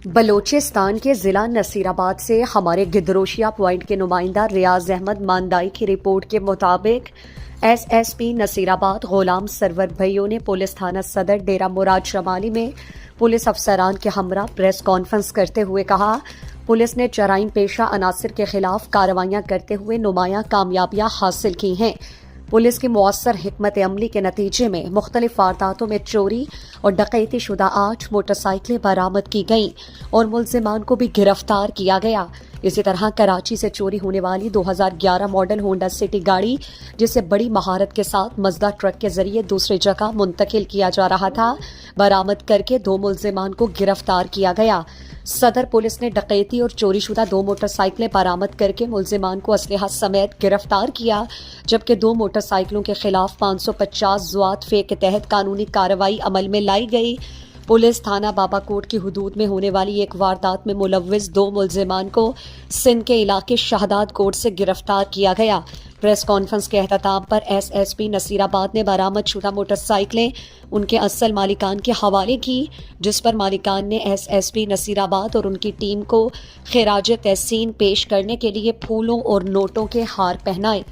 بلوچستان کے ضلع نصیر آباد سے ہمارے گدروشیا پوائنٹ کے نمائندہ ریاض احمد ماندائی کی رپورٹ کے مطابق ایس ایس پی نصیر آباد غلام سرور بھائیوں نے پولیس تھانہ صدر ڈیرہ مراد شمالی میں پولیس افسران کے ہمراہ پریس کانفرنس کرتے ہوئے کہا، پولیس نے جرائم پیشہ عناصر کے خلاف کارروائیاں کرتے ہوئے نمایاں کامیابیاں حاصل کی ہیں۔ پولیس کی مؤثر حکمت عملی کے نتیجے میں مختلف وارداتوں میں چوری اور ڈکیتی شدہ 8 موٹر سائیکلیں برآمد کی گئیں اور ملزمان کو بھی گرفتار کیا گیا۔ اسی طرح کراچی سے چوری ہونے والی 2011 ماڈل ہونڈا سٹی گاڑی، جسے بڑی مہارت کے ساتھ مزدا ٹرک کے ذریعے دوسری جگہ منتقل کیا جا رہا تھا، برآمد کر کے 2 ملزمان کو گرفتار کیا گیا۔ صدر پولیس نے ڈکیتی اور چوری شدہ 2 موٹر سائیکلیں برآمد کر کے ملزمان کو اسلحہ سمیت گرفتار کیا، جبکہ 2 موٹر سائیکلوں کے خلاف 550 ضوابط فے کے تحت قانونی کارروائی عمل میں لائی گئی۔ پولیس تھانہ بابا کوٹ کی حدود میں ہونے والی ایک واردات میں ملوث 2 ملزمان کو سندھ کے علاقے شہداد کوٹ سے گرفتار کیا گیا۔ پریس کانفرنس کے اختتام پر ایس ایس پی نصیر آباد نے برآمد شدہ موٹر سائیکلیں ان کے اصل مالکان کے حوالے کی، جس پر مالکان نے ایس ایس پی نصیر آباد اور ان کی ٹیم کو خراج تحسین پیش کرنے کے لیے پھولوں اور نوٹوں کے ہار پہنائے۔